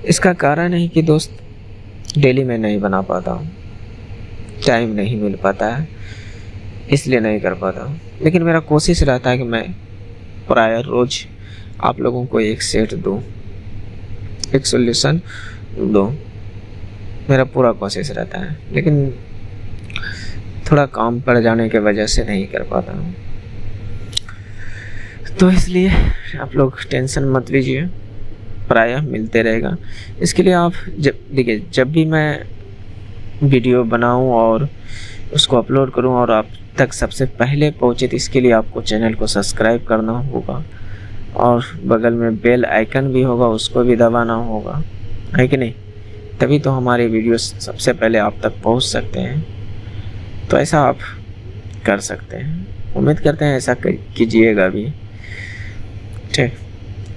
इसका कारण है कि दोस्त डेली मैं नहीं बना पाता हूँ, टाइम नहीं मिल पाता है, इसलिए नहीं कर पाता हूँ। लेकिन मेरा कोशिश रहता है कि मैं प्राय रोज आप लोगों को एक सेट दूँ, एक सॉल्यूशन दूँ, मेरा पूरा कोशिश रहता है। लेकिन थोड़ा काम पड़ जाने के वजह से नहीं कर पाता हूँ, तो इसलिए आप लोग टेंशन मत लीजिए, प्रायः मिलते रहेगा। इसके लिए आप देखिए, जब भी मैं वीडियो बनाऊं और उसको अपलोड करूं और आप तक सबसे पहले पहुंचे, तो इसके लिए आपको चैनल को सब्सक्राइब करना होगा और बगल में बेल आइकन भी होगा, उसको भी दबाना होगा, है कि नहीं, तभी तो हमारे वीडियो सबसे पहले आप तक पहुंच सकते हैं। तो ऐसा आप कर सकते हैं, उम्मीद करते हैं ऐसा कीजिएगा भी, ठीक।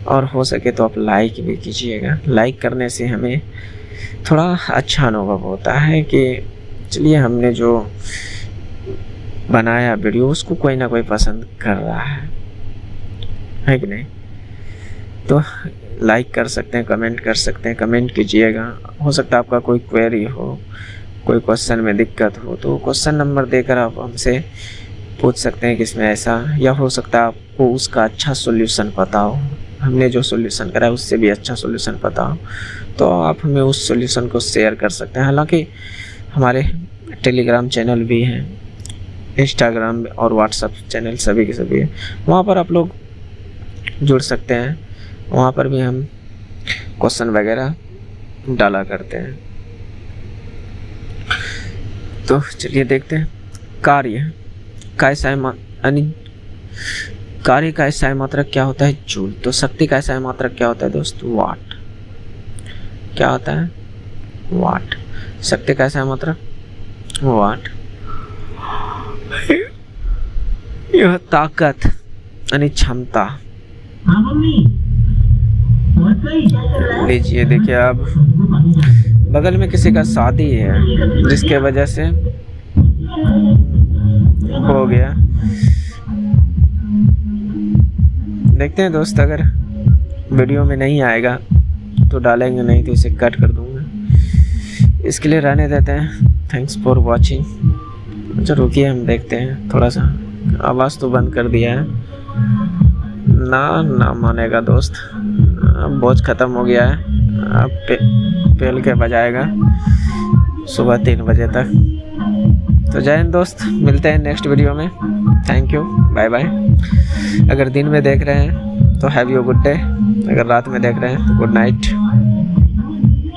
और हो सके तो आप लाइक भी कीजिएगा, लाइक करने से हमें थोड़ा अच्छा अनुभव होता है कि चलिए हमने जो बनाया वीडियो उसको कोई ना कोई पसंद कर रहा है कि नहीं। तो लाइक कर सकते हैं, कमेंट कर सकते हैं, कमेंट कीजिएगा। हो सकता है आपका कोई क्वेरी हो, कोई क्वेश्चन में दिक्कत हो, तो क्वेश्चन नंबर देकर आप हमसे पूछ सकते हैं कि इसमें ऐसा, या हो सकता है आपको उसका अच्छा सॉल्यूशन पता हो, हमने जो सॉल्यूशन करा है उससे भी अच्छा सॉल्यूशन पता हो, तो आप हमें उस सॉल्यूशन को शेयर कर सकते हैं। हालांकि हमारे टेलीग्राम चैनल भी हैं, इंस्टाग्राम और व्हाट्सएप चैनल सभी के सभी है, वहाँ पर आप लोग जुड़ सकते हैं। वहाँ पर भी हम क्वेश्चन वगैरह डाला करते हैं। तो चलिए देखते हैं, कार्य का कार्य का एसआई मात्रक क्या होता है, जूल। तो शक्ति का एसआई मात्रक क्या होता है दोस्त, वाट। क्या होता है, वाट। शक्ति का एसआई मात्रक वाट। यह ताकत यानी क्षमता। लीजिए, देखिए, अब बगल में किसी का शादी है जिसके वजह से हो गया। देखते हैं दोस्त, अगर वीडियो में नहीं आएगा तो डालेंगे, नहीं तो इसे कट कर दूंगा। इसके लिए रहने देते हैं। Thanks for watching. अच्छा रुकिए, हम देखते हैं, थोड़ा सा आवाज़ तो बंद कर दिया है। ना मानेगा दोस्त, अब बोझ ख़त्म हो गया है, अब पेल के बजाएगा सुबह 3 बजे तक। तो जय हिंद दोस्त, मिलते हैं नेक्स्ट वीडियो में। Thank you, bye bye. अगर दिन में देख रहे हैं तो हैव यू गुड डे, अगर रात में देख रहे हैं तो गुड नाइट।